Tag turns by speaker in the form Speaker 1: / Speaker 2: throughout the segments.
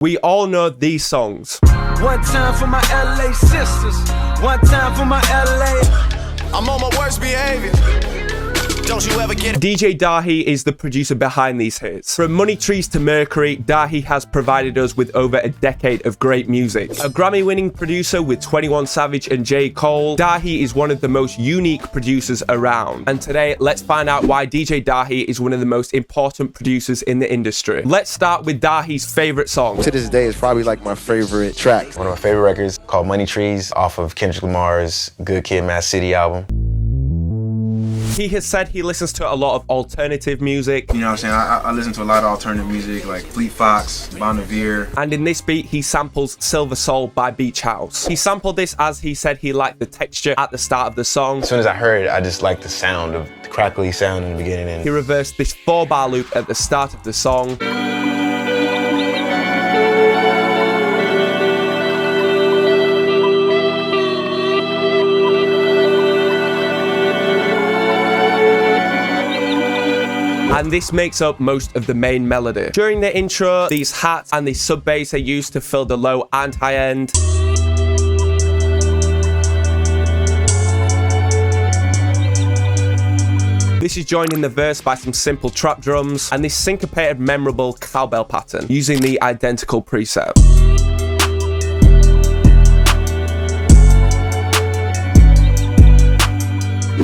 Speaker 1: We all know these songs.
Speaker 2: One time for my LA sisters, one time for my LA.
Speaker 3: I'm on my worst behavior. Don't you ever get it?
Speaker 1: DJ Dahi is the producer behind these hits. From Money Trees to Mercury, Dahi has provided us with over a decade of great music. A Grammy-winning producer with 21 Savage and J. Cole, Dahi is one of the most unique producers around. And today, let's find out why DJ Dahi is one of the most important producers in the industry. Let's start with Dahi's favorite song.
Speaker 4: To this day, it's probably like my favorite track.
Speaker 5: One of my favorite records called Money Trees off of Kendrick Lamar's Good Kid, Mad City album.
Speaker 1: He has said he listens to a lot of alternative music.
Speaker 6: You know what I'm saying? I listen to a lot of alternative music like Fleet Fox, Bon Iver.
Speaker 1: And in this beat, he samples Silver Soul by Beach House. He sampled this as he said he liked the texture at the start of the song.
Speaker 5: As soon as I heard it, I just liked the sound of the crackly sound in the beginning. And
Speaker 1: he reversed this 4-bar loop at the start of the song. And this makes up most of the main melody. During the intro, these hats and the sub bass are used to fill the low and high end. This is joined in the verse by some simple trap drums and this syncopated memorable cowbell pattern using the identical preset.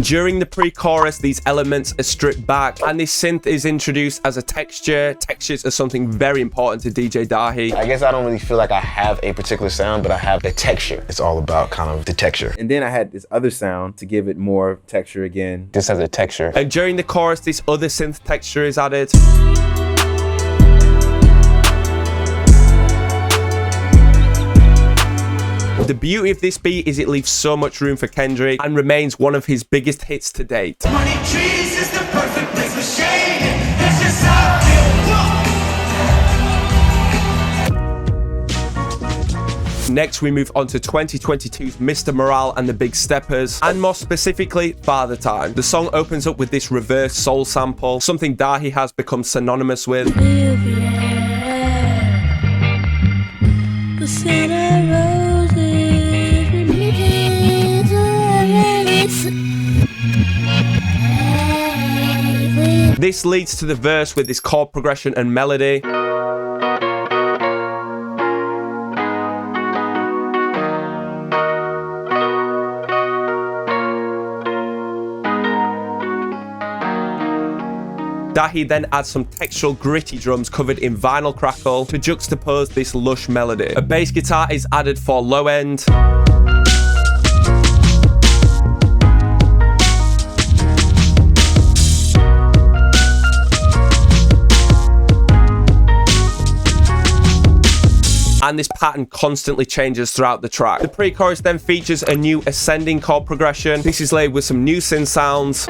Speaker 1: During the pre-chorus, these elements are stripped back and this synth is introduced as a texture. Textures are something very important to DJ Dahi.
Speaker 5: I guess I don't really feel like I have a particular sound, but I have a texture. It's all about kind of the texture.
Speaker 4: And then I had this other sound to give it more texture again.
Speaker 5: This has a texture.
Speaker 1: And during the chorus, this other synth texture is added. The beauty of this beat is it leaves so much room for Kendrick and remains one of his biggest hits to date.
Speaker 2: Money Trees is the perfect place for shading. That's just how I feel.
Speaker 1: Next, we move on to 2022's Mr. Morale and the Big Steppers, and more specifically, Father Time. The song opens up with this reverse soul sample, something Dahi has become synonymous with. This leads to the verse with this chord progression and melody. Dahi then adds some textural gritty drums covered in vinyl crackle to juxtapose this lush melody. A bass guitar is added for low end. And this pattern constantly changes throughout the track. The pre-chorus then features a new ascending chord progression. This is laid with some new synth sounds.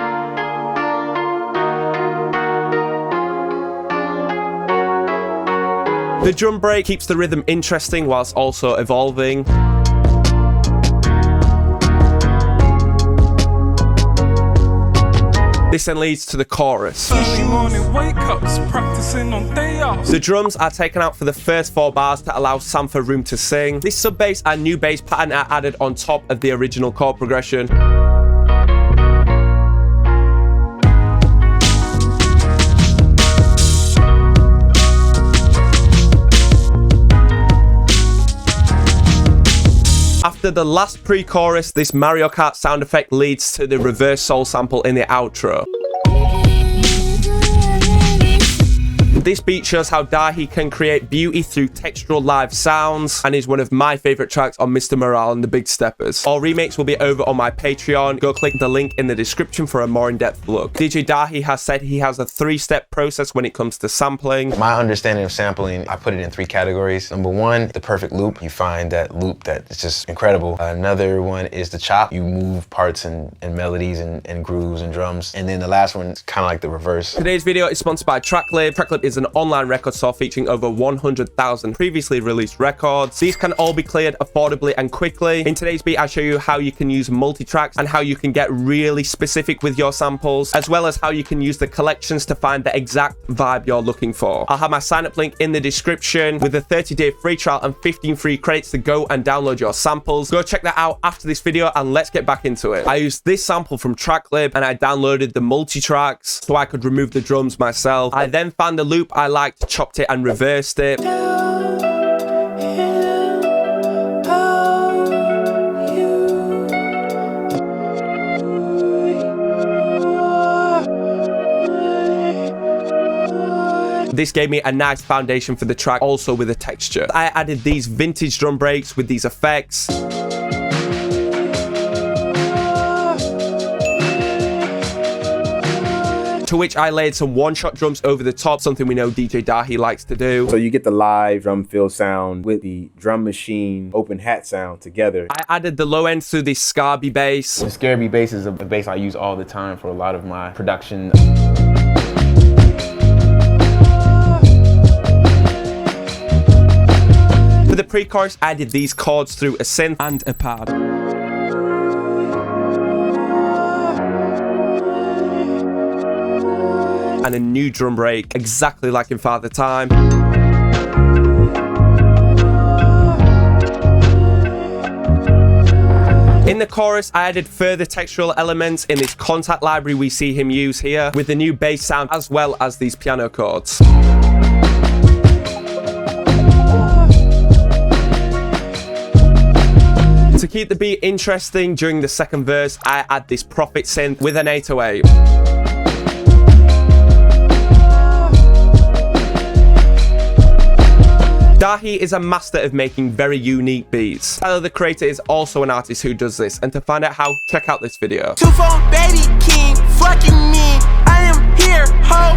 Speaker 1: The drum break keeps the rhythm interesting whilst also evolving. This then leads to the chorus. The drums are taken out for the first 4 bars to allow Sampha room to sing. This sub bass and new bass pattern are added on top of the original chord progression. After the last pre-chorus, this Mario Kart sound effect leads to the reverse soul sample in the outro. This beat shows how Dahi can create beauty through textural live sounds and is one of my favorite tracks on Mr. Morale and the Big Steppers. All remakes will be over on my Patreon. Go click the link in the description for a more in-depth look. DJ Dahi has said he has a 3-step process when it comes to sampling.
Speaker 5: My understanding of sampling, I put it in 3 categories. Number 1, the perfect loop. You find that loop that is just incredible. Another one is the chop. You move parts and melodies and grooves and drums. And then the last one is kind of like the reverse.
Speaker 1: Today's video is sponsored by Tracklib. Tracklib is is an online record store featuring over 100,000 previously released records. These can all be cleared affordably and quickly. In today's beat, I show you how you can use multi-tracks and how you can get really specific with your samples, as well as how you can use the collections to find the exact vibe you're looking for. I'll have my sign up link in the description with a 30-day free trial and 15 free credits to go and download your samples. Go check that out after this video and let's get back into it. I used this sample from Tracklib and I downloaded the multi-tracks so I could remove the drums myself. I then found the loop I liked, chopped it and reversed it. This gave me a nice foundation for the track, also with a texture. I added these vintage drum breaks with these effects. To which I laid some one-shot drums over the top, something we know DJ Dahi likes to do.
Speaker 4: So you get the live drum fill sound with the drum machine open hat sound together.
Speaker 1: I added the low end to this Scarby bass.
Speaker 5: The Scarby bass is a bass I use all the time for a lot of my production.
Speaker 1: For the pre-chorus, I added these chords through a synth and a pad. And a new drum break, exactly like in Father Time. In the chorus, I added further textural elements in this contact library we see him use here, with the new bass sound as well as these piano chords. To keep the beat interesting during the second verse, I add this Prophet synth with an 808. Dahi is a master of making very unique beats. Tyler, the creator, is also an artist who does this, and to find out how, check out this video.
Speaker 2: Two-phone baby king, fucking me. I am here, ho.